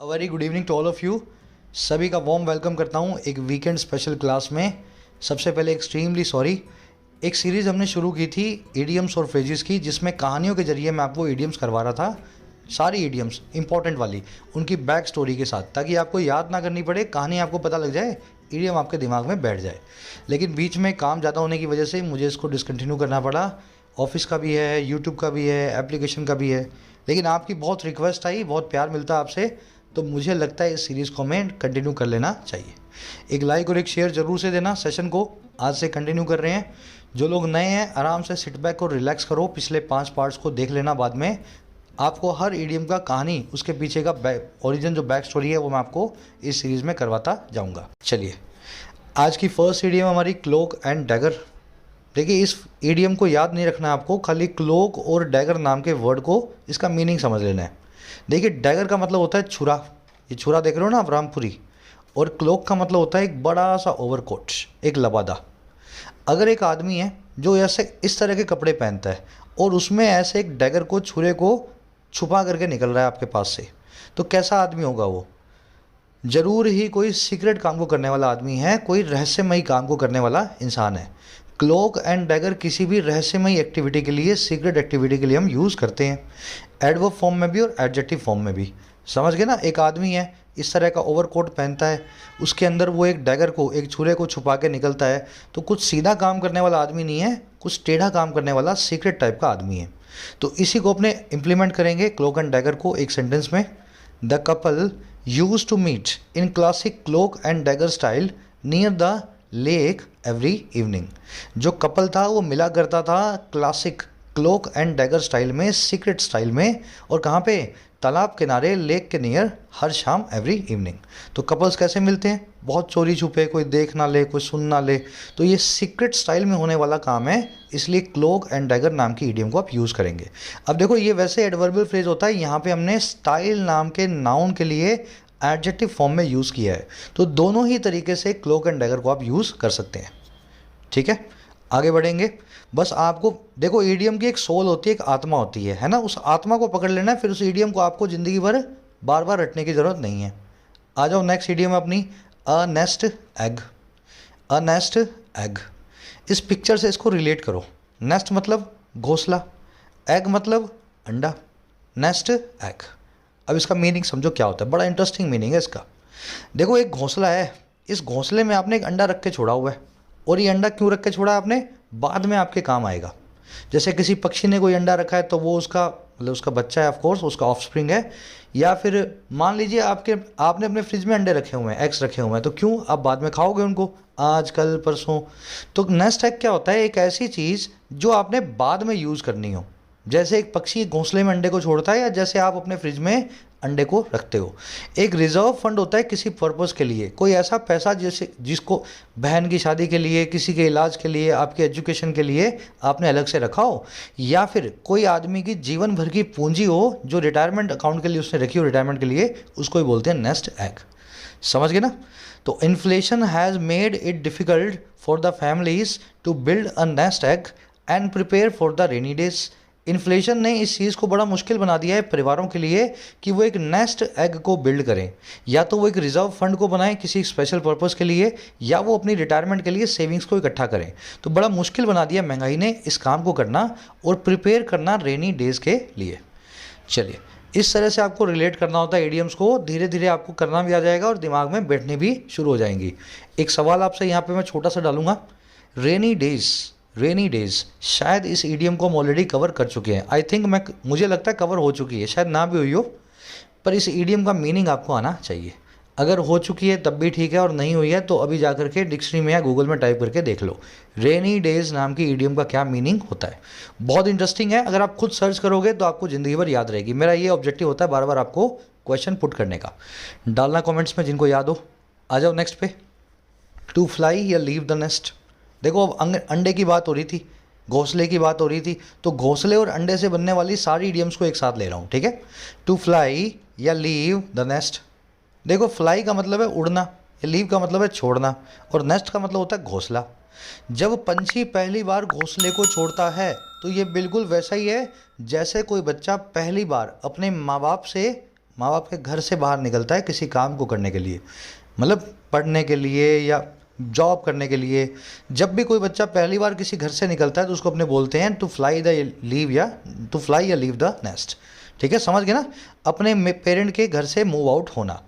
Very good evening to all of you. सभी का warm welcome करता हूँ एक वीकेंड स्पेशल क्लास में। सबसे पहले एक्सट्रीमली सॉरी, एक सीरीज़ हमने शुरू की थी ईडियम्स और फ्रेजेस की, जिसमें कहानियों के ज़रिए मैं आपको ईडियम्स करवा रहा था। सारी ईडियम्स इंपॉर्टेंट वाली, उनकी बैक स्टोरी के साथ, ताकि आपको याद ना करनी पड़े, कहानी आपको पता लग जाए, ईडियम आपके दिमाग में बैठ जाए। लेकिन बीच में काम ज़्यादा होने की वजह से मुझे इसको डिसकंटिन्यू करना पड़ा। ऑफिस का भी है, यूट्यूब का भी है, एप्लीकेशन का भी है। लेकिन आपकी बहुत रिक्वेस्ट आई, बहुत प्यार मिलता आपसे, तो मुझे लगता है इस सीरीज़ को हमें कंटिन्यू कर लेना चाहिए। एक लाइक और एक शेयर ज़रूर से देना सेशन को। आज से कंटिन्यू कर रहे हैं। जो लोग नए हैं आराम से सिट बैक और रिलैक्स करो, पिछले 5 पार्ट्स को देख लेना। बाद में आपको हर ईडियम का कहानी, उसके पीछे का ओरिजिन जो बैक स्टोरी है, वो मैं आपको इस सीरीज़ में करवाता जाऊँगा। चलिए, आज की फर्स्ट ईडियम हमारी क्लोक एंड डैगर। देखिए, इस ईडियम को याद नहीं रखना है आपको, खाली क्लोक और डैगर नाम के वर्ड को, इसका मीनिंग समझ लेना है। देखिए, डैगर का मतलब होता है छुरा, ये छुरा देख रहे हो ना आप, रामपुरी। और क्लोक का मतलब होता है एक बड़ा सा ओवरकोट, एक लबादा। अगर एक आदमी है जो ऐसे इस तरह के कपड़े पहनता है और उसमें ऐसे एक डैगर को, छुरे को छुपा करके निकल रहा है आपके पास से, तो कैसा आदमी होगा वो? जरूर ही कोई सीक्रेट काम को करने वाला आदमी है, कोई रहस्यमयी काम को करने वाला इंसान है। क्लोक एंड डैगर किसी भी रहस्यमयी एक्टिविटी के लिए, सीक्रेट एक्टिविटी के लिए हम यूज़ करते हैं, एडवर्ब फॉर्म में भी और एडजेक्टिव फॉर्म में भी। समझ गए ना? एक आदमी है, इस तरह का ओवरकोट पहनता है, उसके अंदर वो एक डैगर को, एक छुरे को छुपा के निकलता है, तो कुछ सीधा काम करने वाला आदमी नहीं है, कुछ टेढ़ा काम करने वाला सीक्रेट टाइप का आदमी है। तो इसी को अपने इम्प्लीमेंट करेंगे क्लोक एंड डैगर को एक सेंटेंस में। The couple use to meet in classic cloak and dagger style near the lake every evening. जो कपल था वो मिला करता था classic cloak and dagger style में, सीक्रेट स्टाइल में, और कहाँ पे? तालाब किनारे, लेक के नियर, हर शाम, एवरी इवनिंग। तो कपल्स कैसे मिलते हैं? बहुत चोरी छुपे, कोई देख ना ले, कोई सुन ना ले। तो ये सीक्रेट स्टाइल में होने वाला काम है, इसलिए क्लोक एंड डैगर नाम की ईडियम को आप यूज़ करेंगे। अब देखो, ये वैसे एडवर्बियल फ्रेज होता है, यहाँ पे हमने स्टाइल नाम के नाउन के लिए एडजेक्टिव फॉर्म में यूज़ किया है। तो दोनों ही तरीके से क्लोक एंड डैगर को आप यूज़ कर सकते हैं। ठीक है, आगे बढ़ेंगे। बस आपको देखो, ईडियम की एक सोल होती है, एक आत्मा होती है ना? उस आत्मा को पकड़ लेना है, फिर उस ईडियम को आपको ज़िंदगी भर बार बार रटने की ज़रूरत नहीं है। आ जाओ नेक्स्ट ईडियम अपनी, अ नेस्ट एग। अ नेस्ट एग, इस पिक्चर से इसको रिलेट करो। नेस्ट मतलब घोंसला, एग मतलब अंडा, नेस्ट एग। अब इसका मीनिंग समझो क्या होता है, बड़ा इंटरेस्टिंग मीनिंग है इसका। देखो, एक घोंसला है, इस घोंसले में आपने एक अंडा रख के छोड़ा हुआ है, और ये अंडा क्यों रख के छोड़ा आपने? बाद में आपके काम आएगा। जैसे किसी पक्षी ने कोई अंडा रखा है, तो वो उसका मतलब उसका बच्चा है, ऑफ कोर्स उसका ऑफस्प्रिंग है। या फिर मान लीजिए आपने अपने फ्रिज में अंडे रखे हुए हैं, एग्स रखे हुए हैं, तो क्यों? आप बाद में खाओगे उनको, आज कल परसों। तो नेस्ट एग क्या होता है? एक ऐसी चीज़ जो आपने बाद में यूज़ करनी हो। जैसे एक पक्षी घोंसले में अंडे को छोड़ता है, या जैसे आप अपने फ्रिज में अंडे को रखते हो। एक रिजर्व फंड होता है किसी पर्पस के लिए, कोई ऐसा पैसा जैसे जिसको बहन की शादी के लिए, किसी के इलाज के लिए, आपके एजुकेशन के लिए आपने अलग से रखा हो, या फिर कोई आदमी की जीवन भर की पूंजी हो जो रिटायरमेंट अकाउंट के लिए उसने रखी हो, रिटायरमेंट के लिए, उसको ही बोलते हैं नेस्ट एग। समझ गए ना? तो inflation has made it difficult for the families to build a nest egg and prepare for the rainy days. Inflation ने इस चीज़ को बड़ा मुश्किल बना दिया है परिवारों के लिए कि वो एक नेस्ट एग को बिल्ड करें, या तो वो एक रिजर्व फंड को बनाएं किसी स्पेशल पर्पस के लिए, या वो अपनी रिटायरमेंट के लिए सेविंग्स को इकट्ठा करें। तो बड़ा मुश्किल बना दिया महंगाई ने इस काम को करना और प्रिपेयर करना रेनी डेज़ के लिए। चलिए, इस तरह से आपको रिलेट करना होता है ईडियम्स को, धीरे धीरे आपको करना भी आ जाएगा और दिमाग में बैठने भी शुरू हो जाएंगी। एक सवाल आपसे यहाँ पे मैं छोटा सा डालूंगा, रेनी डेज, रेनी डेज, शायद इस ईडियम को हम ऑलरेडी कवर कर चुके हैं। आई थिंक मुझे लगता है कवर हो चुकी है, शायद ना भी हुई हो, पर इस ईडियम का मीनिंग आपको आना चाहिए। अगर हो चुकी है तब भी ठीक है, और नहीं हुई है तो अभी जा करके डिक्शनरी में या गूगल में टाइप करके देख लो, रेनी डेज नाम की ईडियम का क्या मीनिंग होता है। बहुत इंटरेस्टिंग है, अगर आप खुद सर्च करोगे तो आपको ज़िंदगी भर याद रहेगी। मेरा ये ऑब्जेक्टिव होता है बार बार आपको क्वेश्चन पुट करने का। डालना कॉमेंट्स में जिनको याद हो। आ जाओ नेक्स्ट पे, टू फ्लाई या लीव द नेस्ट। देखो, अब अंडे की बात हो रही थी, घोंसले की बात हो रही थी, तो घोंसले और अंडे से बनने वाली सारी इडियम्स को एक साथ ले रहा हूँ। ठीक है, टू फ्लाई या लीव द नेस्ट। देखो, फ्लाई का मतलब है उड़ना, या लीव का मतलब है छोड़ना, और नेस्ट का मतलब होता है घोंसला। जब पंछी पहली बार घोंसले को छोड़ता है तो ये बिल्कुल वैसा ही है जैसे कोई बच्चा पहली बार अपने माँ बाप से माँ बाप के घर से बाहर निकलता है किसी काम को करने के लिए, मतलब पढ़ने के लिए या जॉब करने के लिए। जब भी कोई बच्चा पहली बार किसी घर से निकलता है तो उसको अपने बोलते हैं टू फ्लाई या लीव द नेस्ट। ठीक है, समझ गए ना, अपने पेरेंट के घर से मूव आउट होना।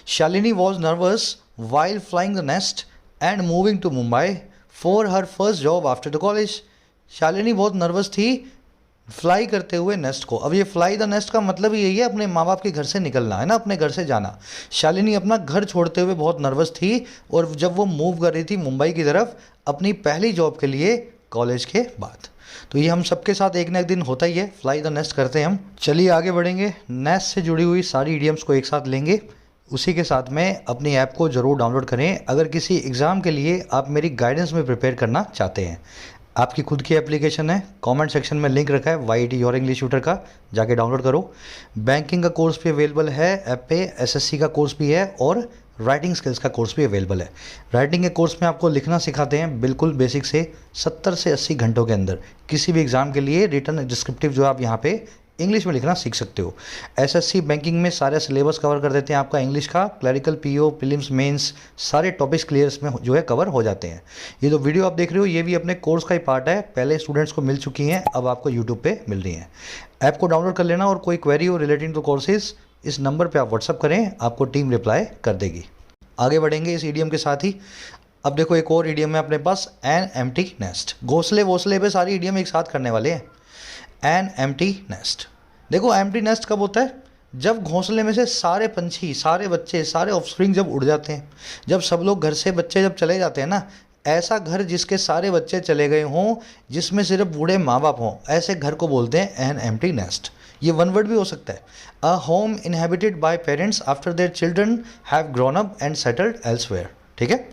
Shalini was nervous while flying the nest and moving to Mumbai for her first job after the college. Shalini बहुत नर्वस थी फ्लाई करते हुए नेस्ट को। अब ये फ्लाई द नेस्ट का मतलब ही यही है, अपने माँ बाप के घर से निकलना है ना, अपने घर से जाना। शालिनी अपना घर छोड़ते हुए बहुत नर्वस थी और जब वो मूव कर रही थी मुंबई की तरफ अपनी पहली जॉब के लिए कॉलेज के बाद। तो ये हम सबके साथ एक ना एक दिन होता ही है, फ्लाई द नेस्ट करते हैं हम। चलिए आगे बढ़ेंगे, नेस्ट से जुड़ी हुई सारी इडियम्स को एक साथ लेंगे। उसी के साथ में अपनी ऐप को ज़रूर डाउनलोड करें अगर किसी एग्ज़ाम के लिए आप मेरी गाइडेंस में प्रिपेयर करना चाहते हैं। आपकी खुद की एप्लीकेशन है, कमेंट सेक्शन में लिंक रखा है YT योर इंग्लिश ट्यूटर का, जाके डाउनलोड करो। बैंकिंग का कोर्स भी अवेलेबल है ऐप पे, SSC का कोर्स भी है और राइटिंग स्किल्स का कोर्स भी अवेलेबल है। राइटिंग के कोर्स में आपको लिखना सिखाते हैं बिल्कुल बेसिक से 70 से 80 घंटों के अंदर। किसी भी एग्ज़ाम के लिए रिटन डिस्क्रिप्टिव जो आप यहाँ पे इंग्लिश में लिखना सीख सकते हो। SSC बैंकिंग में सारे सिलेबस कवर कर देते हैं आपका इंग्लिश का, क्लरिकल, PO, प्रीलिम्स, मेंस, सारे टॉपिक्स क्लियर इसमें जो है कवर हो जाते हैं। ये जो वीडियो आप देख रहे हो ये भी अपने कोर्स का ही पार्ट है, पहले स्टूडेंट्स को मिल चुकी हैं, अब आपको यूट्यूब पे मिल रही हैं। ऐप को डाउनलोड कर लेना और कोई क्वेरी हो रिलेटिंग टू कोर्सेज इस नंबर पर आप व्हाट्सअप करें, आपको टीम रिप्लाई कर देगी। आगे बढ़ेंगे इस ईडियम के साथ ही। अब देखो एक और ईडियम है अपने पास, एन एम्प्टी नेस्ट। घोंसले वोसले पे सारी ईडियम एक साथ करने वाले हैं। एन एम्प्टी नेस्ट, देखो एम्प्टी नेस्ट कब होता है, जब घोंसले में से सारे पंछी, सारे बच्चे, सारे ऑफस्प्रिंग जब उड़ जाते हैं, जब सब लोग घर से बच्चे जब चले जाते हैं ना, ऐसा घर जिसके सारे बच्चे चले गए हों, जिसमें सिर्फ बूढ़े माँ बाप हों, ऐसे घर को बोलते हैं एन एम्प्टी नेस्ट। ये वन वर्ड भी हो सकता है। A home inhabited by parents after their children have grown up and settled elsewhere. ठीक है,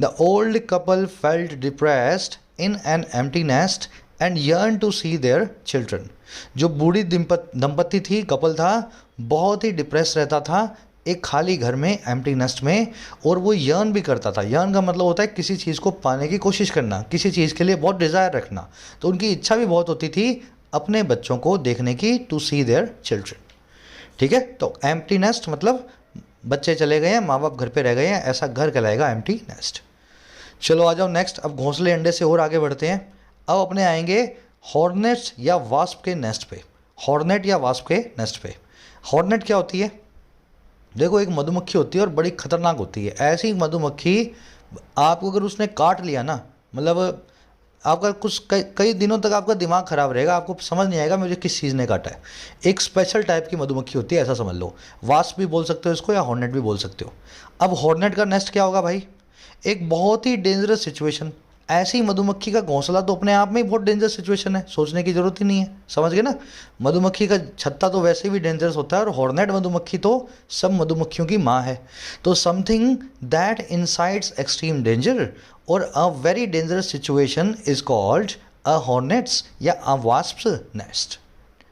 the old couple felt depressed in an empty nest and yearn to see their children. जो बूढ़ी दंपत्ति थी, कपल था, बहुत ही डिप्रेस रहता था एक खाली घर में, एम्प्टी नेस्ट में, और वो यर्न भी करता था। यर्न का मतलब होता है किसी चीज़ को पाने की कोशिश करना, किसी चीज़ के लिए बहुत डिज़ायर रखना। तो उनकी इच्छा भी बहुत होती थी अपने बच्चों को देखने की, टू सी देयर चिल्ड्रन। ठीक है, तो एम्प्टी नेस्ट मतलब बच्चे चले गए हैं, माँ बाप घर पे रह गए हैं, ऐसा घर कहलाएगा एम्प्टी नेस्ट। चलो आ जाओ नेक्स्ट, अब घोंसले अंडे से और आगे बढ़ते हैं। अब अपने आएंगे हॉर्नेट्स या वास्प के नेस्ट पे। हॉर्नेट या वास्प के नेस्ट पे। हॉर्नेट क्या होती है, देखो एक मधुमक्खी होती है और बड़ी खतरनाक होती है। ऐसी मधुमक्खी आपको अगर उसने काट लिया ना, मतलब आपका कुछ कई दिनों तक आपका दिमाग खराब रहेगा, आपको समझ नहीं आएगा मुझे किस चीज़ ने काटा है। एक स्पेशल टाइप की मधुमक्खी होती है, ऐसा समझ लो। वास्प भी बोल सकते हो इसको या हॉर्नेट भी बोल सकते हो। अब हॉर्नेट का नेस्ट क्या होगा भाई, एक बहुत ही डेंजरस सिचुएशन। ऐसी मधुमक्खी का घोंसला तो अपने आप में ही बहुत डेंजरस सिचुएशन है, सोचने की जरूरत ही नहीं है, समझ गए ना। मधुमक्खी का छत्ता तो वैसे भी डेंजरस होता है और हॉर्नेट मधुमक्खी तो सब मधुमक्खियों की माँ है। तो something that incites extreme danger और a very dangerous situation is called a hornet's या अ वास्प्स नेस्ट।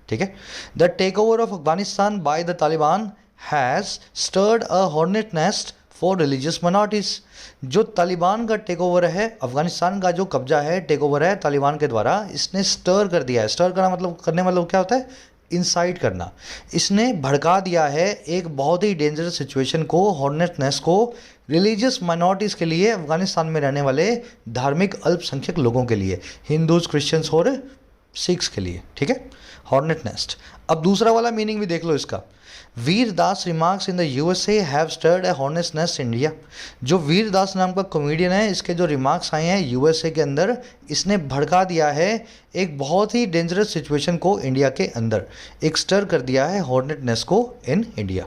ठीक है, the take over of Afghanistan by the Taliban has stirred a hornet nest for religious minorities. जो तालिबान का टेक ओवर है, अफगानिस्तान का जो कब्जा है, टेक ओवर है तालिबान के द्वारा, इसने स्टर कर दिया है। स्टर करना मतलब करने मतलब क्या होता है, इंसाइट करना। इसने भड़का दिया है एक बहुत ही डेंजरस सिचुएशन को, हॉर्नेट नेस्ट को, रिलीजियस माइनॉरिटीज़ के लिए, अफगानिस्तान में रहने वाले धार्मिक अल्पसंख्यक लोगों के लिए, हिंदूज, क्रिश्चियंस और सिख्स के लिए। ठीक है, हॉर्नेट नेस्ट। अब दूसरा वाला मीनिंग भी देख लो इसका। Vir Das remarks in the USA have stirred a hornet's nest India. जो वीर दास नाम का कॉमेडियन है, इसके जो रिमार्क्स आए हैं USA के अंदर, इसने भड़का दिया है एक बहुत ही डेंजरस सिचुएशन को इंडिया के अंदर, एक स्टर कर दिया है हॉर्नेट नेस्ट को इन इंडिया।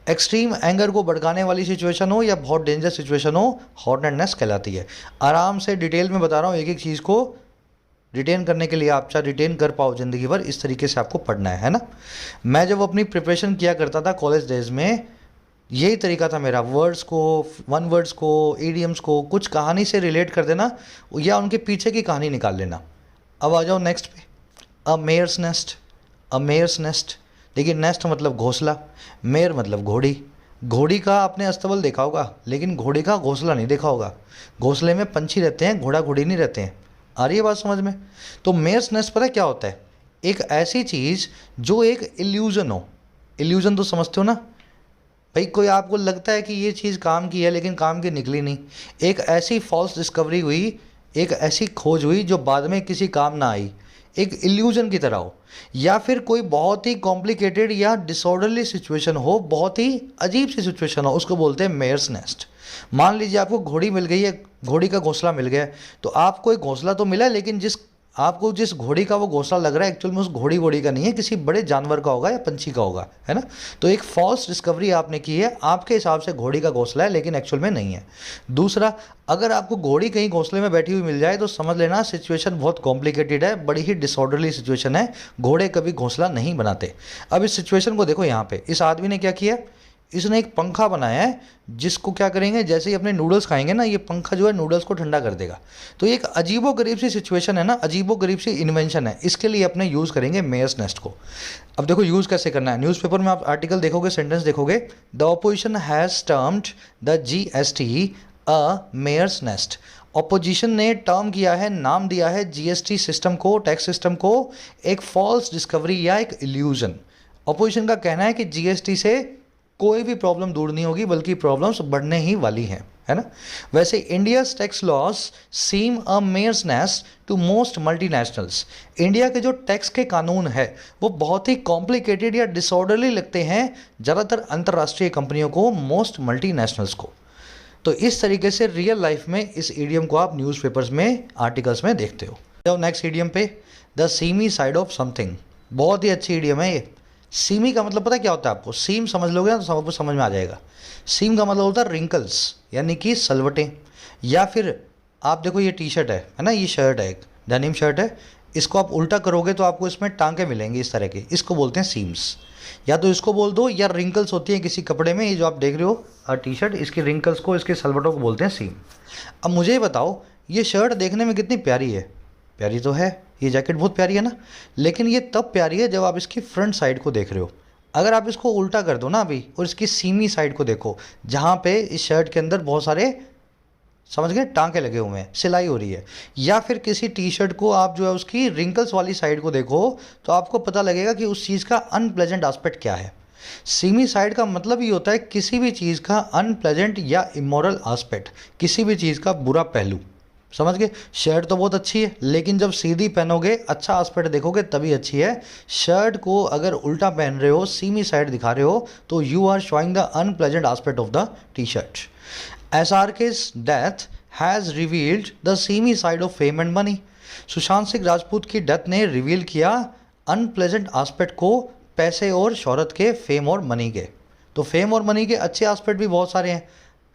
एक्सट्रीम एंगर को भड़काने वाली सिचुएशन हो या बहुत डेंजरस सिचुएशन हो, हॉर्नेट नेस्ट कहलाती है। आराम से डिटेल में बता रहा हूँ, एक एक चीज़ को रिटेन करने के लिए, आप चाहे रिटेन कर पाओ ज़िंदगी भर, इस तरीके से आपको पढ़ना है ना। मैं जब अपनी प्रिपरेशन किया करता था कॉलेज डेज में, यही तरीका था मेरा, वर्ड्स को, वन वर्ड्स को, ईडियम्स को कुछ कहानी से रिलेट कर देना या उनके पीछे की कहानी निकाल लेना। अब आ जाओ नेक्स्ट पे, अ मेयर्स नेस्ट। अ मेयर्स नेस्ट, देखिए नेस्ट मतलब घोंसला, मेयर मतलब घोड़ी। घोड़ी का आपने अस्तबल देखा होगा, लेकिन घोड़ी का घोंसला नहीं देखा होगा। घोंसले में पंछी रहते हैं, घोड़ा घोड़ी नहीं रहते हैं। आ रही है बात समझ में। तो मेयर्स नेस्ट पता है क्या होता है, एक ऐसी चीज़ जो एक इल्यूजन हो, इल्यूजन तो समझते हो ना भाई, कोई आपको लगता है कि ये चीज़ काम की है लेकिन काम की निकली नहीं। एक ऐसी फॉल्स डिस्कवरी हुई, एक ऐसी खोज हुई जो बाद में किसी काम ना आई, एक इल्यूजन की तरह हो। या फिर कोई बहुत ही कॉम्प्लिकेटेड या डिसऑर्डरली सिचुएशन हो, बहुत ही अजीब सी सिचुएशन हो, उसको बोलते हैं मेयर्स नेस्ट। मान लीजिए आपको घोड़ी मिल गई है, घोड़ी का घोंसला मिल गया है, तो आपको एक घोंसला तो मिला है, लेकिन जिस घोड़ी का वो घोंसला लग रहा है एक्चुअल में उस घोड़ी का नहीं है, किसी बड़े जानवर का होगा या पंछी का होगा, है ना। तो एक फॉल्स डिस्कवरी आपने की है, आपके हिसाब से घोड़ी का घोंसला है लेकिन एक्चुअल में नहीं है। दूसरा, अगर आपको घोड़ी कहीं घोंसले में बैठी हुई मिल जाए तो समझ लेना सिचुएशन बहुत कॉम्प्लिकेटेड है, बड़ी ही डिसऑर्डरली सिचुएशन है, घोड़े कभी घोंसला नहीं बनाते। अब इस सिचुएशन को देखो, यहाँ पे इस आदमी ने क्या किया, इसने एक पंखा बनाया है जिसको क्या करेंगे, जैसे ही अपने नूडल्स खाएंगे ना, ये पंखा जो है नूडल्स को ठंडा कर देगा। तो ये एक अजीबो गरीब सी सिचुएशन है ना, अजीबो गरीब सी इन्वेंशन है, इसके लिए अपने यूज़ करेंगे मेयर्स नेस्ट को। अब देखो यूज़ कैसे करना है। न्यूज़पेपर में आप आर्टिकल देखोगे, सेंटेंस देखोगे, the opposition has termed the GST a mare's nest. Opposition ने टर्म किया है, नाम दिया है GST सिस्टम को, टैक्स सिस्टम को, एक फॉल्स डिस्कवरी या एक इल्यूजन। ऑपोजिशन का कहना है कि GST से कोई भी प्रॉब्लम दूर नहीं होगी बल्कि प्रॉब्लम्स बढ़ने ही वाली हैं, है ना। वैसे India's tax laws seem a mare's nest to most multinationals. India के जो टैक्स के कानून है वो बहुत ही कॉम्प्लिकेटेड या डिसऑर्डरली लगते हैं ज़्यादातर अंतर्राष्ट्रीय कंपनियों को, मोस्ट मल्टीनेशनल्स को। तो इस तरीके से रियल लाइफ में इस ईडियम को आप न्यूज़पेपर्स में, आर्टिकल्स में देखते हो। जाओ नेक्स्ट ईडियम पे, the seamy side of something. बहुत ही अच्छी ईडियम है ये। सीमी का मतलब पता क्या होता है आपको, सीम समझ लोगे ना तो सबको समझ में आ जाएगा। सीम का मतलब होता है रिंकल्स, यानी कि सलवटें। या फिर आप देखो ये टी शर्ट है ना, ये शर्ट है, एक डेनिम शर्ट है, इसको आप उल्टा करोगे तो आपको इसमें टांके मिलेंगे इस तरह के, इसको बोलते हैं सीम्स। या तो इसको बोल दो, या रिंकल्स होती हैं किसी कपड़े में, ये जो आप देख रहे हो टी शर्ट, इसकी रिंकल्स को, इसके सलवटों को बोलते हैं सीम। अब मुझे ये बताओ, ये शर्ट देखने में कितनी प्यारी है, प्यारी तो है, ये जैकेट बहुत प्यारी है ना, लेकिन ये तब प्यारी है जब आप इसकी फ्रंट साइड को देख रहे हो। अगर आप इसको उल्टा कर दो ना अभी और इसकी सीमी साइड को देखो, जहाँ पे इस शर्ट के अंदर बहुत सारे, समझ गए, टांके लगे हुए हैं, सिलाई हो रही है। या फिर किसी टी शर्ट को आप जो है उसकी रिंकल्स वाली साइड को देखो तो आपको पता लगेगा कि उस चीज़ का अनप्लेजेंट एस्पेक्ट क्या है। सीमी साइड का मतलब ये होता है किसी भी चीज़ का अनप्लेजेंट या इमोरल एस्पेक्ट, किसी भी चीज़ का बुरा पहलू। समझ गए। शर्ट तो बहुत अच्छी है लेकिन जब सीधी पहनोगे, अच्छा एस्पेक्ट देखोगे तभी अच्छी है। शर्ट को अगर उल्टा पहन रहे हो, सीमी साइड दिखा रहे हो, तो you are showing the unpleasant aspect of the T shirt. SRK's death has revealed the seamy side of fame and money. Sushant Singh Rajput की डेथ ने रिवील किया अनप्लेजेंट एस्पेक्ट को, पैसे और शोहरत के, फेम और मनी के। तो फेम और मनी के अच्छे एस्पेक्ट भी बहुत सारे हैं,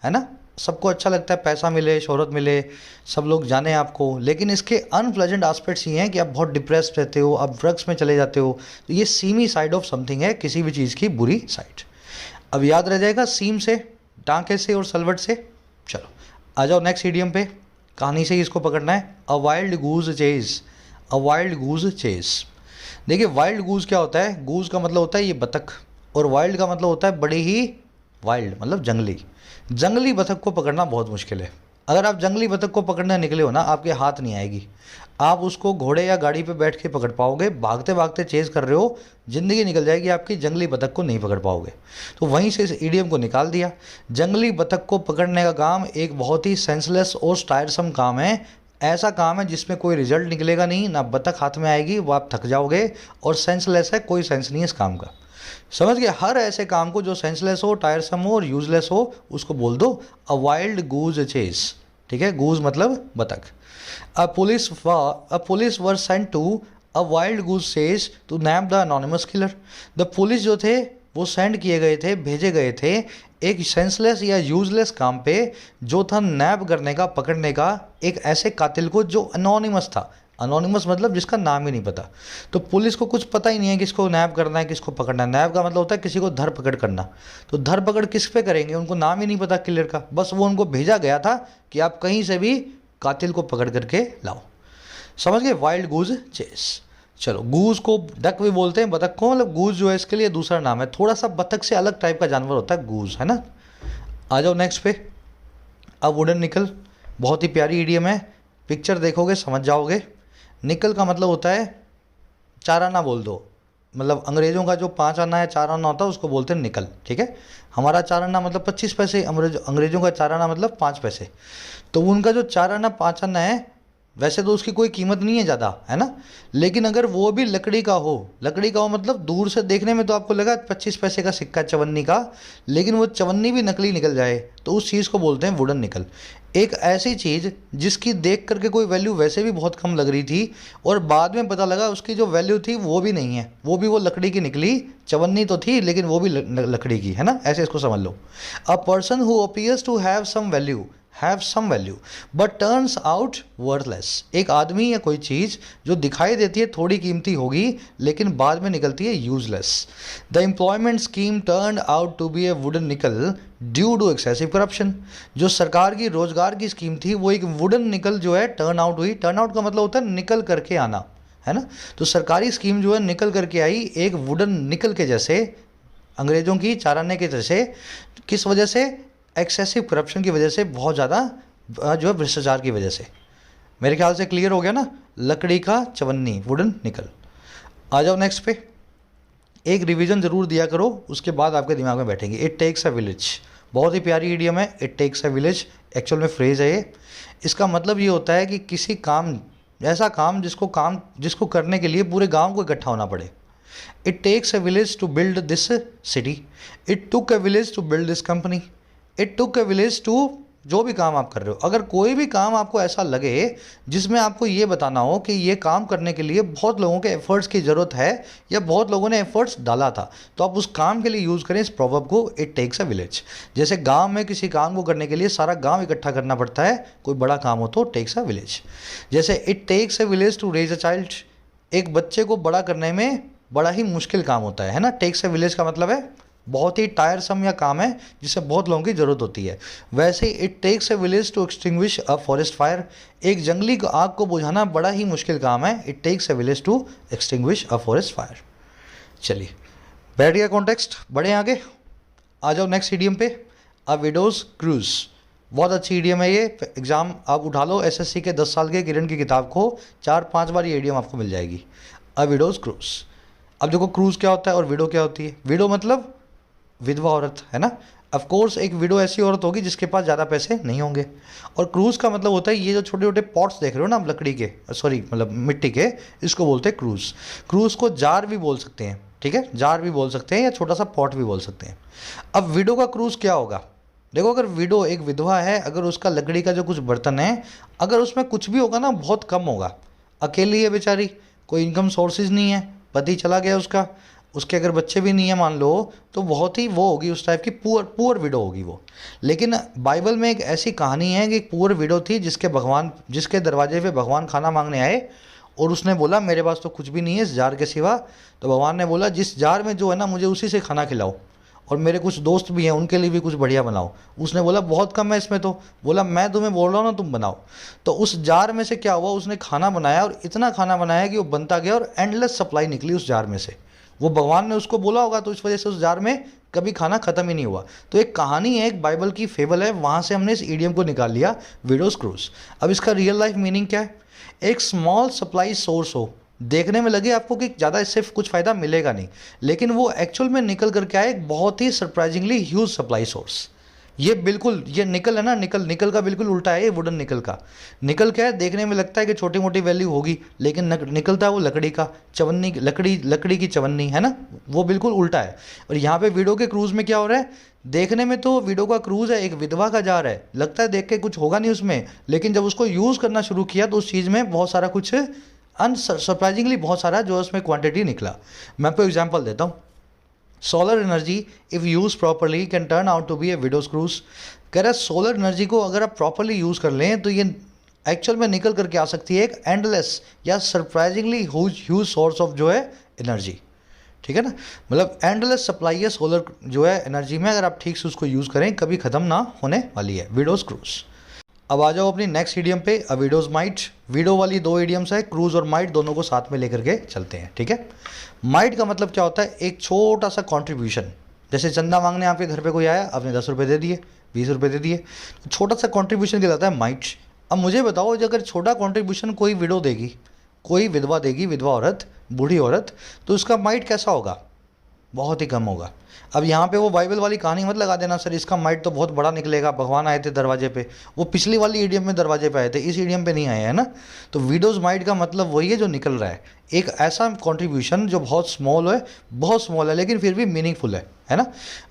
है ना, सबको अच्छा लगता है पैसा मिले, शोहरत मिले, सब लोग जाने आपको, लेकिन इसके अनप्लेजेंट एस्पेक्ट्स ये हैं कि आप बहुत डिप्रेस्ड रहते हो, आप ड्रग्स में चले जाते हो। तो ये सीमी साइड ऑफ समथिंग है, किसी भी चीज़ की बुरी साइड। अब याद रह जाएगा सीम से, टांके से और सलवट से। चलो आ जाओ नेक्स्ट ईडियम पे, कहानी से ही इसको पकड़ना है। अ वाइल्ड गूज चेज, अ वाइल्ड गूज चेज। देखिए वाइल्ड गूज क्या होता है, गूज का मतलब होता है ये बतख, और वाइल्ड का मतलब होता है बड़ी ही, वाइल्ड मतलब जंगली। जंगली बतख को पकड़ना बहुत मुश्किल है। अगर आप जंगली बतख को पकड़ने निकले हो ना, आपके हाथ नहीं आएगी, आप उसको घोड़े या गाड़ी पे बैठ के पकड़ पाओगे, भागते भागते चेज कर रहे हो, ज़िंदगी निकल जाएगी आपकी, जंगली बतख को नहीं पकड़ पाओगे। तो वहीं से इस ईडियम को निकाल दिया। जंगली बतख को पकड़ने का काम एक बहुत ही सेंसलेस और टायरसम काम है। ऐसा काम है जिसमें कोई रिजल्ट निकलेगा नहीं, ना बतख हाथ में आएगी, वो आप थक जाओगे, और सेंसलेस है, कोई सेंस नहीं है इस काम का। समझ गए। हर ऐसे काम को जो सेंसलेस हो, टायरसम हो और यूजलेस हो, उसको बोल दो अ वाइल्ड गूज चेज। ठीक है, गूज मतलब बतख। A police were sent to a wild goose chase to nab the anonymous killer. The police जो थे वो सेंड किए गए थे, भेजे गए थे एक सेंसलेस या यूजलेस काम पे, जो था नैप करने का, पकड़ने का एक ऐसे कातिल को जो अनोनिमस था। अनोनिमस मतलब जिसका नाम ही नहीं पता। तो पुलिस को कुछ पता ही नहीं है किसको नैप करना है, किसको पकड़ना है। नैप का मतलब होता है किसी को धर पकड़ करना। तो धर पकड़ किस पे करेंगे, उनको नाम ही नहीं पता किलर का, बस वो उनको भेजा गया था कि आप कहीं से भी कातिल को पकड़ करके लाओ। समझ गए, वाइल्ड गूज चेस। चलो, गूज को डक भी बोलते हैं, बतख को, मतलब गूज जो है इसके लिए दूसरा नाम है, थोड़ा सा बतख से अलग टाइप का जानवर होता है गूज, है ना। आ जाओ नेक्स्ट पे। अब वुडन निकल, बहुत ही प्यारी ईडियम है, पिक्चर देखोगे समझ जाओगे। निकल का मतलब होता है चाराना बोल दो, मतलब अंग्रेज़ों का जो 5 आना है 4 आना होता है उसको बोलते हैं निकल, ठीक है। हमारा 4 आना मतलब 25 पैसे, अंग्रेज़ों का 4 आना मतलब 5 पैसे। तो उनका जो 4 आना 5 आना है वैसे तो उसकी कोई कीमत नहीं है ज़्यादा, है ना, लेकिन अगर वो भी लकड़ी का हो, लकड़ी का हो मतलब दूर से देखने में तो आपको लगा 25 पैसे का सिक्का चवन्नी का, लेकिन वो चवन्नी भी नकली निकल जाए तो उस चीज़ को बोलते हैं वुडन निकल। एक ऐसी चीज़ जिसकी देख करके कोई वैल्यू वैसे भी बहुत कम लग रही थी और बाद में पता लगा उसकी जो वैल्यू थी वो भी नहीं है, वो भी वो लकड़ी की निकली, चवन्नी तो थी लेकिन वो भी लकड़ी की, है ना, ऐसे इसको समझ लो। A person who appears to have some value but turns out worthless. एक आदमी या कोई चीज़ जो दिखाई देती है थोड़ी कीमती होगी लेकिन बाद में निकलती है useless. The employment scheme turn out to be a wooden nickel due to excessive corruption. जो सरकार की रोजगार की स्कीम थी वो एक वुडन निकल जो है टर्न आउट हुई। टर्न आउट का मतलब होता है निकल करके आना, है ना। तो सरकारी स्कीम जो है निकल करके आई एक वुडन निकल के जैसे, अंग्रेज़ों की 4 आने के जैसे। किस वजह से? एक्सेसिव करप्शन की वजह से, बहुत ज़्यादा जो है भ्रष्टाचार की वजह से। मेरे ख्याल से क्लियर हो गया ना, लकड़ी का चवन्नी, वुडन निकल। आ जाओ नेक्स्ट पे। एक रिवीजन ज़रूर दिया करो, उसके बाद आपके दिमाग में बैठेंगे। इट टेक्स अ विलेज, बहुत ही प्यारी इडियम है। It takes a village actual में फ्रेज है ये। इसका मतलब ये होता है कि किसी काम, ऐसा काम जिसको करने के लिए पूरे गांव को इकट्ठा होना पड़े। It takes a village to build this city, it took a village to build this company, it took a village to, जो भी काम आप कर रहे हो, अगर कोई भी काम आपको ऐसा लगे जिसमें आपको ये बताना हो कि ये काम करने के लिए बहुत लोगों के एफर्ट्स की ज़रूरत है या बहुत लोगों ने एफर्ट्स डाला था, तो आप उस काम के लिए यूज़ करें इस प्रोवर्ब को, इट टेक्स अ विलेज। जैसे गांव में किसी काम को करने के लिए सारा गांव इकट्ठा करना पड़ता है, कोई बड़ा काम हो तो टेक्स अ विलेज। जैसे it takes a village to raise a child, एक बच्चे को बड़ा करने में बड़ा ही मुश्किल काम होता है ना। टेक्स अ विलेज का मतलब है बहुत ही टायरसम या काम है जिसे बहुत लोगों की ज़रूरत होती है। वैसे it takes a village to extinguish a forest fire, एक जंगली आग को बुझाना बड़ा ही मुश्किल काम है। It takes a village to extinguish a forest fire. चलिए बैठ गया कॉन्टेक्स्ट, बढ़े आगे। आ जाओ नेक्स्ट ईडियम पे, अ विडोज क्रूज। बहुत अच्छी ईडियम है ये, एग्जाम आप उठा लो एसएससी के 10 साल के किरण की किताब को, 4-5 बार ये ईडियम आपको मिल जाएगी, अ विडोज क्रूज। अब देखो क्रूज क्या होता है और विडो क्या होती है। विडो मतलब विधवा औरत, है ना। ऑफ कोर्स एक विडो ऐसी औरत होगी जिसके पास ज़्यादा पैसे नहीं होंगे। और क्रूज़ का मतलब होता है ये जो छोटे छोटे पॉट्स देख रहे हो ना आप लकड़ी के, सॉरी मतलब मिट्टी के, इसको बोलते हैं क्रूज़। क्रूज़ को जार भी बोल सकते हैं, ठीक है, जार भी बोल सकते हैं या छोटा सा पॉट भी बोल सकते हैं। अब विडो का क्रूज़ क्या होगा? देखो अगर विडो एक विधवा है, अगर उसका लकड़ी का जो कुछ बर्तन है, अगर उसमें कुछ भी होगा ना बहुत कम होगा, अकेली है बेचारी, कोई इनकम सोर्सेज नहीं है, पति चला गया उसका, उसके अगर बच्चे भी नहीं है मान लो, तो बहुत ही वो होगी उस टाइप की पुअर विडो होगी वो। लेकिन बाइबल में एक ऐसी कहानी है कि एक पुअर विडो थी जिसके दरवाजे पे भगवान खाना मांगने आए और उसने बोला मेरे पास तो कुछ भी नहीं है इस जार के सिवा। तो भगवान ने बोला जिस जार में जो है ना मुझे उसी से खाना खिलाओ, और मेरे कुछ दोस्त भी हैं उनके लिए भी कुछ बढ़िया बनाओ। उसने बोला बहुत कम है इसमें, तो बोला मैं तुम्हें बोल रहा हूँ ना तुम बनाओ। तो उस जार में से क्या हुआ, उसने खाना बनाया और इतना खाना बनाया कि वो बनता गया और एंडलेस सप्लाई निकली उस जार में से। वो भगवान ने उसको बोला होगा तो इस वजह से उस जार में कभी खाना खत्म ही नहीं हुआ। तो एक कहानी है, एक बाइबल की फेबल है, वहाँ से हमने इस ईडियम को निकाल लिया, विडोज क्रूज। अब इसका रियल लाइफ मीनिंग क्या है? एक स्मॉल सप्लाई सोर्स हो, देखने में लगे आपको कि ज़्यादा इससे कुछ फ़ायदा मिलेगा नहीं, लेकिन वो एक्चुअल में निकल करके आए एक बहुत ही सरप्राइजिंगली ह्यूज सप्लाई सोर्स। ये बिल्कुल, ये निकल है ना, निकल का बिल्कुल उल्टा है ये वुडन निकल का। निकल क्या है, देखने में लगता है कि छोटी मोटी वैल्यू होगी, लेकिन निकलता है वो लकड़ी का, चवन्नी, लकड़ी की चवन्नी, है ना, वो बिल्कुल उल्टा है। और यहाँ पे विडो के क्रूज़ में क्या हो रहा है, देखने में तो विडो का क्रूज़ है, एक विधवा का जार है, लगता है देख के कुछ होगा नहीं उसमें, लेकिन जब उसको यूज़ करना शुरू किया तो उस चीज़ में बहुत सारा कुछ सरप्राइजिंगली बहुत सारा जो उसमें क्वांटिटी निकला। मैं आपको एग्जांपल देता हूँ। Solar energy if use properly can turn out to be a widow's cruse. कह रहा है सोलर एनर्जी को अगर आप प्रॉपरली यूज़ कर लें तो ये एक्चुअल में निकल करके आ सकती है एक एंडलेस या सरप्राइजिंगली ह्यूज सोर्स ऑफ जो है एनर्जी, ठीक है ना। मतलब एंडलेस सप्लाई है सोलर जो है एनर्जी में, अगर आप ठीक से उसको यूज़ करें कभी ख़त्म ना होने वाली है, विडोज क्रूज। अब आ जाओ अपनी नेक्स्ट ईडियम पे, अ विडोज माइट। विडो वाली 2 ईडियम्स है, क्रूज और माइट, दोनों को साथ में लेकर के चलते हैं, ठीक है। माइट का मतलब क्या होता है, एक छोटा सा कॉन्ट्रीब्यूशन। जैसे चंदा मांगने आपके घर पे कोई आया, आपने 10 रुपये दे दिए, 20 रुपये दे दिए, तो छोटा सा कॉन्ट्रीब्यूशन कहलाता है माइट। अब मुझे बताओ, अगर छोटा कॉन्ट्रीब्यूशन कोई विडो देगी, कोई विधवा देगी, विधवा औरत, बूढ़ी औरत, तो उसका माइट कैसा होगा? बहुत ही कम होगा। अब यहाँ पे वो बाइबल वाली कहानी मत लगा देना, सर इसका माइट तो बहुत बड़ा निकलेगा, भगवान आए थे दरवाजे पे। वो पिछली वाली ईडीएम में दरवाजे पे आए थे, इस ईडीएम पे नहीं आए, है ना। तो विडोज माइट का मतलब वही है जो निकल रहा है, एक ऐसा कंट्रीब्यूशन जो बहुत स्मॉल है, बहुत स्मॉल है, लेकिन फिर भी मीनिंगफुल है ना।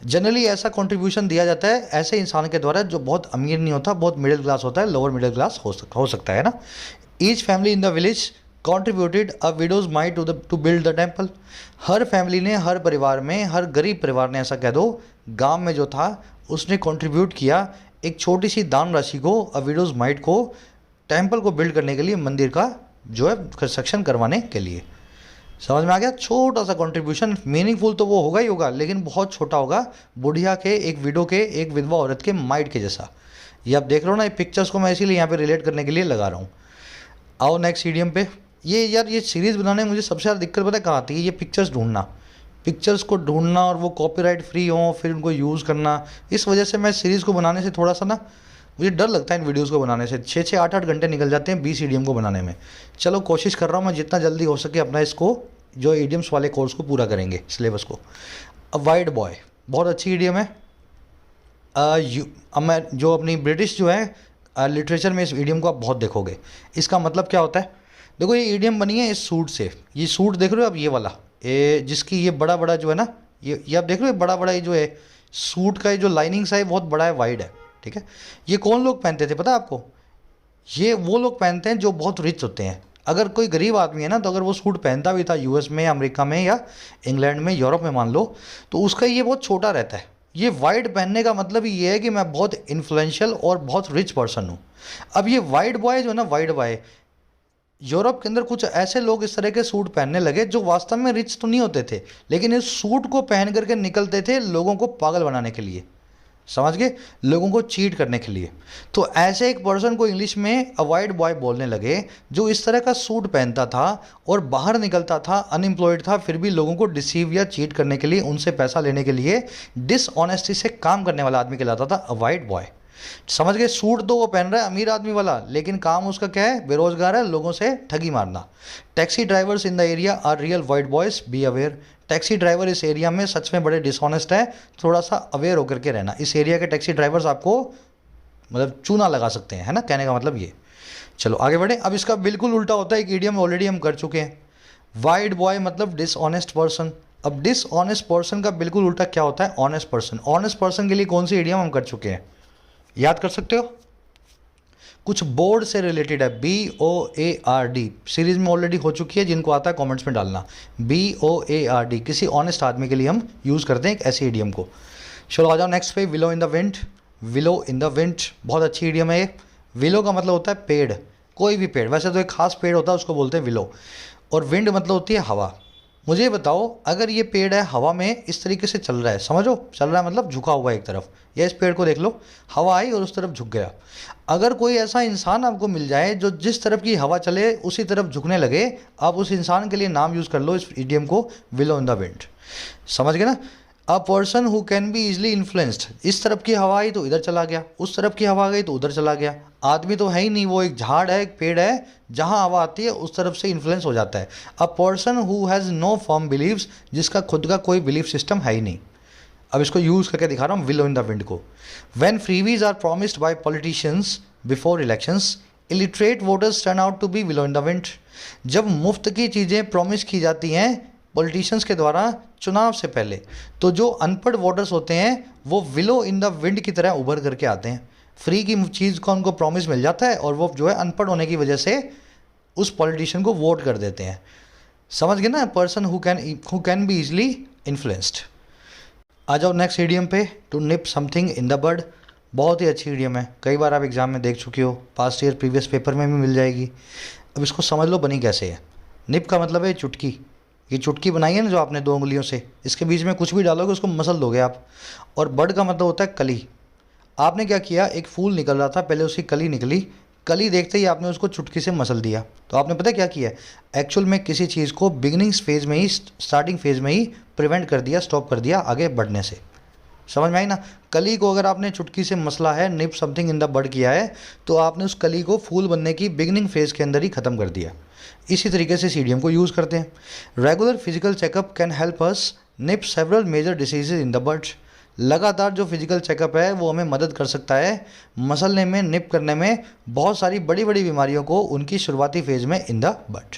जनरली ऐसा कंट्रीब्यूशन दिया जाता है ऐसे इंसान के द्वारा जो बहुत अमीर नहीं होता, बहुत मिडिल क्लास होता है, लोअर मिडिल क्लास हो सकता है ना। Each family in the village contributed a widow's mite to build the temple। Her family ने, हर परिवार में, हर गरीब परिवार ने, ऐसा कह दो, गांव में जो था उसने कंट्रीब्यूट किया एक छोटी सी दान राशि को, अ विडोज माइट को, टेम्पल को बिल्ड करने के लिए, मंदिर का जो है कंस्ट्रक्शन करवाने के लिए। समझ में आ गया? छोटा सा कंट्रीब्यूशन, मीनिंगफुल तो वो होगा ही होगा, लेकिन बहुत छोटा होगा, बुढ़िया के, एक विडो के, एक विधवा औरत के माइट के जैसा। ये आप देख रहे हो ना, ये पिक्चर्स को मैं इसीलिए यहाँ पे रिलेट करने के लिए लगा रहा हूँ। आओ नेक्स्ट ईडीएम पे। ये सीरीज़ बनाने में मुझे सबसे ज़्यादा दिक्कत पता है कहाँ आती है? ये पिक्चर्स ढूंढना, पिक्चर्स को ढूंढना, और वो कॉपीराइट फ्री हो फिर उनको यूज़ करना। इस वजह से मैं सीरीज़ को बनाने से थोड़ा सा ना, मुझे डर लगता है इन वीडियोस को बनाने से। 6-6 8-8 घंटे निकल जाते हैं 20 ईडीएम को बनाने में। चलो कोशिश कर रहा हूँ मैं जितना जल्दी हो सके अपना इसको, जो ईडीएम्स वाले कोर्स को पूरा करेंगे, सिलेबस को। अ वाइड बॉय बहुत अच्छी ईडीएम है। मैं जो अपनी ब्रिटिश जो है लिटरेचर में इस ईडीएम को आप बहुत देखोगे। इसका मतलब क्या होता है? देखो ये ईडीएम बनी है इस सूट से। ये सूट देख रहे हो आप, ये वाला, ये जिसकी ये बड़ा बड़ा जो है ना, ये आप देख रहे हो, बड़ा बड़ा ये जो है सूट का, ये जो लाइनिंग्स है बहुत बड़ा है, वाइड है, ठीक है। ये कौन लोग पहनते थे पता है आपको? ये वो लोग पहनते हैं जो बहुत रिच होते हैं। अगर कोई गरीब आदमी है ना, तो अगर वो सूट पहनता भी था यूएस में, अमेरिका में, या इंग्लैंड में, यूरोप में मान लो, तो उसका ये बहुत छोटा रहता है। ये वाइड पहनने का मतलब ये है कि मैं बहुत इन्फ्लुएंशियल और बहुत रिच पर्सन हूँ। अब ये वाइड बॉय जो है ना, वाइड बॉय, यूरोप के अंदर कुछ ऐसे लोग इस तरह के सूट पहनने लगे जो वास्तव में रिच तो नहीं होते थे, लेकिन इस सूट को पहन करके निकलते थे लोगों को पागल बनाने के लिए। समझ गए? लोगों को चीट करने के लिए। तो ऐसे एक पर्सन को इंग्लिश में अवॉइड बॉय बोलने लगे, जो इस तरह का सूट पहनता था और बाहर निकलता था, अनएम्प्लॉयड था, फिर भी लोगों को डिसीव या चीट करने के लिए, उनसे पैसा लेने के लिए डिसऑनेस्टी से काम करने वाला आदमी कहलाता था अवॉइड बॉय। समझ गए? सूट तो वो पहन रहा है अमीर आदमी वाला, लेकिन काम उसका क्या है? बेरोजगार है, लोगों से ठगी मारना। Taxi drivers in the area are real wide boys, be aware. Taxi driver इस एरिया में सच में बड़े डिसऑनेस्ट है, थोड़ा सा अवेयर होकर के रहना। इस एरिया के टैक्सी ड्राइवर्स आपको मतलब चूना लगा सकते हैं, है ना, कहने का मतलब ये। चलो आगे बढ़े। अब इसका बिल्कुल उल्टा होता है, एक इडियम ऑलरेडी हम कर चुके हैं। वाइड बॉय मतलब डिसऑनेस्ट पर्सन। अब डिसऑनेस्ट पर्सन का बिल्कुल उल्टा क्या होता है? Honest person. ऑनेस्ट पर्सन के लिए कौन सी इडियम हम कर चुके हैं, याद कर सकते हो? कुछ बोर्ड से रिलेटेड है, BOARD सीरीज में ऑलरेडी हो चुकी है, जिनको आता है कमेंट्स में डालना। BOARD किसी ऑनेस्ट आदमी के लिए हम यूज़ करते हैं एक ऐसी इडियम को। चलो आ जाओ नेक्स्ट पे, willow in the wind. Willow in the wind बहुत अच्छी इडियम है ये। विलो का मतलब होता है पेड़, कोई भी पेड़, वैसे तो एक खास पेड़ होता है उसको बोलते हैं विलो, और विंड मतलब होती है हवा। मुझे बताओ, अगर ये पेड़ है हवा में इस तरीके से चल रहा है, समझो चल रहा है मतलब झुका हुआ है एक तरफ, या इस पेड़ को देख लो, हवा आई और उस तरफ झुक गया। अगर कोई ऐसा इंसान आपको मिल जाए जो जिस तरफ की हवा चले उसी तरफ झुकने लगे, आप उस इंसान के लिए नाम यूज़ कर लो इस इडियम को, विलो इन द विंड। समझ गए ना? अ person who can be easily influenced. इस तरफ की हवा आई तो इधर चला गया, उस तरफ की हवा गई तो उधर चला गया। आदमी तो है ही नहीं, वो एक झाड़ है, एक पेड़ है, जहाँ हवा आती है उस तरफ से इन्फ्लुएंस हो जाता है। A person who has no firm believes, जिसका खुद का कोई बिलीफ सिस्टम है ही नहीं। अब इसको यूज़ करके दिखा रहा हूँ विलो इन द विंड को। When freebies are promised by politicians before elections, illiterate voters turn out to be willow in the wind. जब मुफ्त की चीज़ें प्रॉमिस की जाती हैं पॉलिटिशियंस के द्वारा चुनाव से पहले, तो जो अनपढ़ वोटर्स होते हैं वो विलो इन द विंड की तरह उभर करके आते हैं। फ्री की चीज़ का उनको प्रॉमिस मिल जाता है और वो जो है अनपढ़ होने की वजह से उस पॉलिटिशियन को वोट कर देते हैं। समझ गए ना? Person who can be easily influenced. आ जाओ नेक्स्ट इडियम पे, to nip something in the bud. बहुत ही अच्छी इडियम है, कई बार आप एग्जाम में देख चुके हो, पास्ट ईयर प्रीवियस पेपर में भी मिल जाएगी। अब इसको समझ लो बनी कैसे है। निप का मतलब है चुटकी। ये चुटकी बनाई है ना जो आपने 2 उंगलियों से, इसके बीच में कुछ भी डालोगे उसको मसल दोगे आप। और बड का मतलब होता है कली। आपने क्या किया, एक फूल निकल रहा था, पहले उसकी कली निकली, कली देखते ही आपने उसको चुटकी से मसल दिया। तो आपने पता क्या किया, एक्चुअल में किसी चीज़ को बिगिनिंग फेज में ही, स्टार्टिंग फेज में ही प्रिवेंट कर दिया, स्टॉप कर दिया आगे बढ़ने से। समझ में आई ना। कली को अगर आपने चुटकी से मसला है, निप समथिंग इन द बड किया है, तो आपने उस कली को फूल बनने की बिगिनिंग फेज के अंदर ही ख़त्म कर दिया। इसी तरीके से सीडीएम को यूज़ करते हैं। Regular physical checkup can help us nip several major diseases in the bud. लगातार जो फिजिकल चेकअप है वो हमें मदद कर सकता है मसलने में, निप करने में बहुत सारी बड़ी बड़ी बीमारियों को उनकी शुरुआती फेज में इन द बड।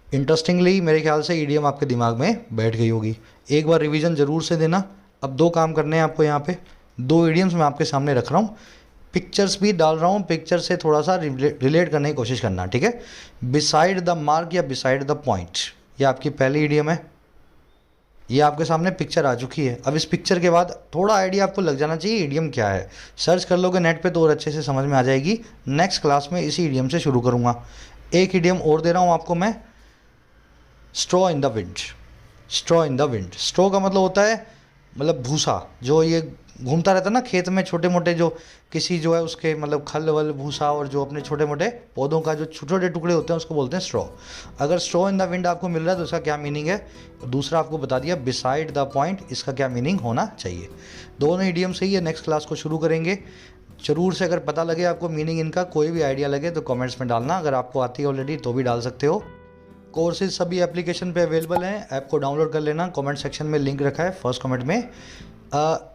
इंटरेस्टिंगली मेरे ख्याल से ईडीएम आपके दिमाग में बैठ गई होगी। एक बार रिवीजन ज़रूर से देना। अब 2 काम करने हैं आपको। यहाँ पे 2 ईडियम्स मैं आपके सामने रख रहा हूँ, पिक्चर्स भी डाल रहा हूँ, पिक्चर से थोड़ा सा रिलेट करने की कोशिश करना, ठीक है। बिसाइड द मार्क या बिसाइड द पॉइंट, ये आपकी पहली ईडियम है। ये आपके सामने पिक्चर आ चुकी है। अब इस पिक्चर के बाद थोड़ा आइडिया आपको लग जाना चाहिए ईडियम क्या है। सर्च कर लोगे नेट पे तो और अच्छे से समझ में आ जाएगी। नेक्स्ट क्लास में इसी ईडियम से शुरू करूँगा। एक ईडियम और दे रहा हूँ आपको मैं, straw in the wind. Straw in the wind, straw का मतलब होता है मतलब भूसा, जो ये घूमता रहता है ना खेत में, छोटे मोटे जो किसी जो है उसके मतलब खल वल भूसा और जो अपने छोटे मोटे पौधों का जो छोटे छोटे टुकड़े होते हैं उसको बोलते हैं स्ट्रॉ। अगर स्ट्रॉ इन द विंड आपको मिल रहा है तो इसका क्या मीनिंग है। दूसरा आपको बता दिया बिसाइड द पॉइंट, इसका क्या मीनिंग होना चाहिए। दोनों ईडियम से ही नेक्स्ट क्लास को शुरू करेंगे। जरूर से अगर पता लगे आपको मीनिंग इनका, कोई भी आइडिया लगे तो कमेंट्स में डालना। अगर आपको आती है ऑलरेडी तो भी डाल सकते हो। कोर्सेज सभी एप्लीकेशन पे अवेलेबल हैं, ऐप को डाउनलोड कर लेना। कमेंट सेक्शन में लिंक रखा है फर्स्ट कमेंट में।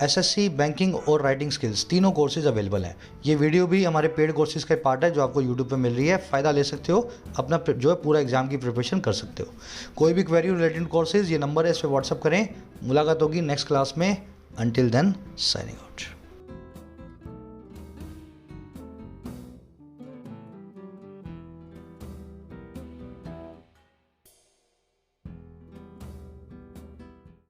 एसएससी, बैंकिंग और राइटिंग स्किल्स तीनों कोर्सेज अवेलेबल हैं। ये वीडियो भी हमारे पेड कोर्सेज का पार्ट है जो आपको यूट्यूब पे मिल रही है। फ़ायदा ले सकते हो, अपना जो है पूरा एग्जाम की प्रिपरेशन कर सकते हो। कोई भी क्वेरी रिलेटेड कोर्सेज, ये नंबर है, इस पर व्हाट्सअप करें। मुलाकात होगी नेक्स्ट क्लास में। Until then, signing out.